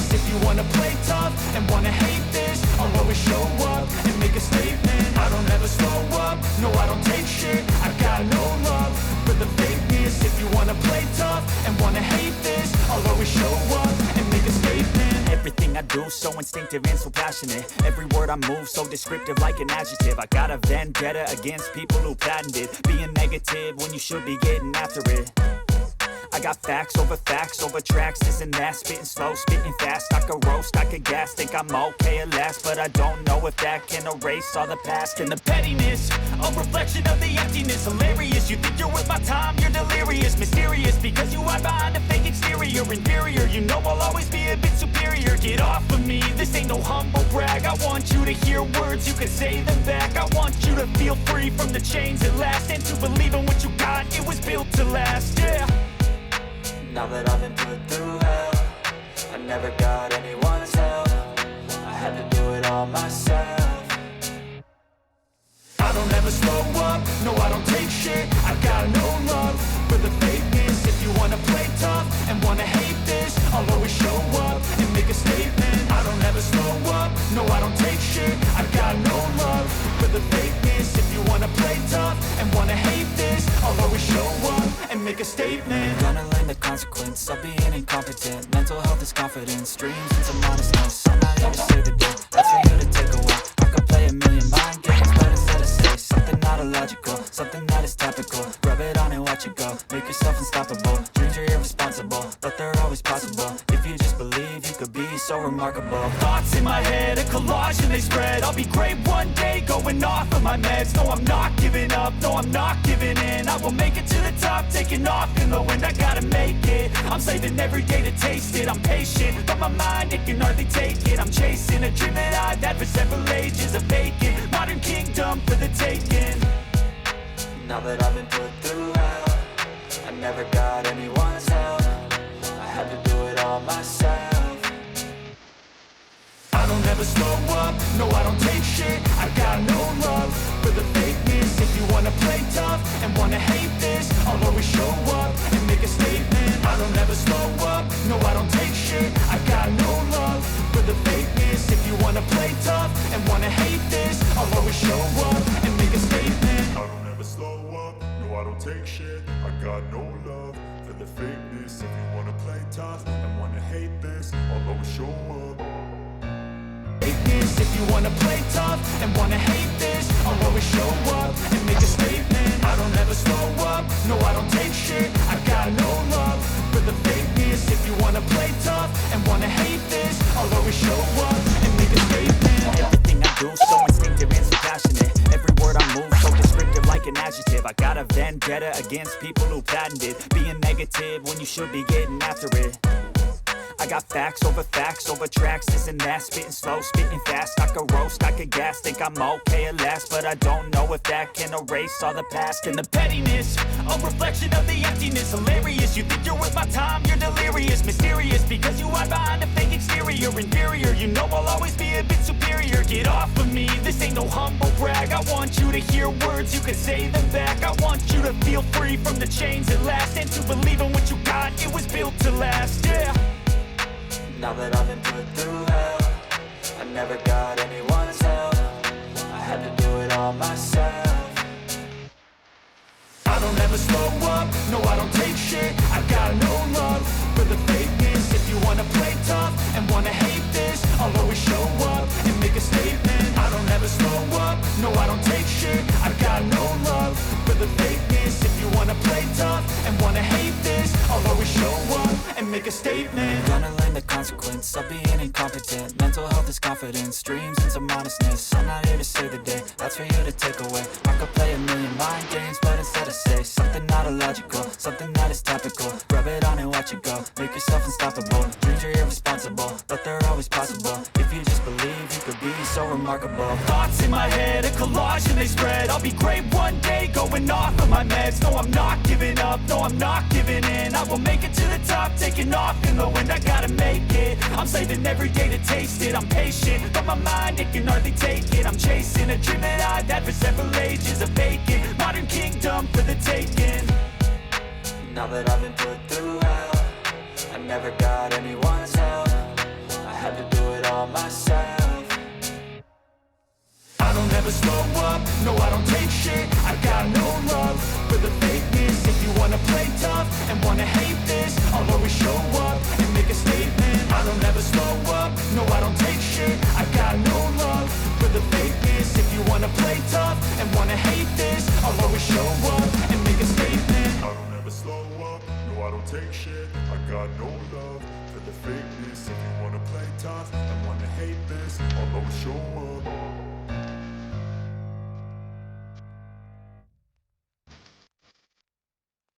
fakeness. If you wanna play tough and wanna hate this, I'll always show up and make a statement. I don't ever slow up, no I don't take shit. I got no love for the fakeness. If you wanna play tough and wanna hate this, I'll always show up and make a statement. Everything I do so instinctive and so passionate. Every word I move so descriptive like an adjective. I got a vendetta against people who patented being negative when you should be getting after it. I got facts over tracks, this and that. Spitting slow, spitting fast, I could roast, I could gas. Think I'm okay at last, but I don't know if that can erase all the past. And the pettiness, a reflection of the emptiness. Hilarious, you think you're worth my time, you're delirious. Mysterious, because you hide behind a fake exterior. Inferior, you know I'll always be a bit superior. Get off of me, this ain't no humble brag. I want you to hear words, you can say them back. I want you to feel free from the chains at last, and to believe in what you got, it was built to last, yeah. Now that I've been put through hell, I never got anyone's help. I had to do it all myself. I don't ever slow up, no I don't take shit. I got no love for the fakeness. If you wanna play tough and wanna hate this, I'll always show up and make a statement. I don't ever slow up, no I don't take shit. I got no love for the fakeness. If you wanna play tough and wanna hate this, I'll always show up and make a statement. Gonna learn the consequence of being incompetent. Mental health is confidence, dreams and some honestness. I'm not here to save the day, that's for you to take away. I could play a million mind games, but instead I say something not illogical, something that is topical. Rub it on and watch it go, make yourself unstoppable. Dreams are irresponsible, but they're always possible. If you just believe, you could be so remarkable. Thoughts in my head, a collage and they spread. I'll be great one day, going off of my meds. No, I'm not giving up, no, I'm not giving in. I will make it to the top, taking off in the wind. I gotta make it, I'm saving every day to taste it. I'm patient, but my mind, it can hardly take it. I'm chasing a dream that I've had for several ages. A vacant, modern kingdom for the taking. Now that I've been put through hell, I never got anyone's help. I had to do it all myself. I don't ever slow up, no I don't take shit. I got no love for the fakeness. If you wanna play tough and wanna hate this, I'll always show up and make a statement. I don't ever slow up, no I don't take shit. I got no love for the fakeness. If you wanna play tough and wanna hate this, I'll always show up and make a statement. I don't ever slow up, no I don't take shit. I got no love for the fakeness. If you wanna play tough and wanna hate this, I'll always show up. If you wanna play tough and wanna hate this, I'll always show up and make a statement. I don't ever slow up, no I don't take shit. I got no love for the fakeness. If you wanna play tough and wanna hate this, I'll always show up and make a statement. Everything I do so instinctive and so passionate. Every word I move so descriptive like an adjective. I got a vendetta against people who patented being negative when you should be getting after it. I got facts over tracks, this and that. Spitting slow, spitting fast, I could roast, I could gas. Think I'm okay at last, but I don't know if that can erase all the past. And the pettiness, a reflection of the emptiness. Hilarious, you think you're worth my time, you're delirious. Mysterious, because you hide behind a fake exterior. Inferior, you know I'll always be a bit superior. Get off of me, this ain't no humble brag. I want you to hear words, you can say them back. I want you to feel free from the chains at last, and to believe in what you got, it was built to last, yeah. Now that I've been put through hell, I never got anyone's help. I had to do it all myself. I don't ever slow up, no I don't take shit. I got no love for the fakeness. If you wanna play tough and wanna hate this, I'll always show up and make a statement. I don't ever slow up, no I don't take shit. I got no love for the fakeness. If you wanna play tough and wanna hate this, I'll always show up and make a statement. Gonna learn the consequence of being incompetent. Mental health is confidence, dreams and some honestness. I'm not here to save the day, that's for you to take away. I could play a million mind games, but instead I say something not illogical, something that is topical. Rub it on and watch it go, make yourself unstoppable. Dreams are irresponsible, but they're always possible. If you just believe, you could be so remarkable. Thoughts in my head, a collage and they spread. I'll be great one day, going off of my meds. No, I'm not giving up, no, I'm not giving in. I will make it to the top, taking off in the wind. I gotta make it, I'm saving every day to taste it. I'm patient, but my mind, it can hardly take it. I'm chasing a dream that I've had for several ages. A vacant, modern kingdom for the taking. Now that I've been put through hell, I never got anyone's help. myself. I don't ever slow up, no I don't take shit. I got no love for the fakeness. If you wanna play tough and wanna hate this, I'll always show up and make a statement. I don't ever slow up, no I don't take shit. I got no love for the fakeness. If you wanna play tough and wanna hate this, I'll always show up and make a statement. I don't ever slow up, no I don't take shit. I got no love for the fakeness. If you wanna play tough and wanna hate this, I'll always show up.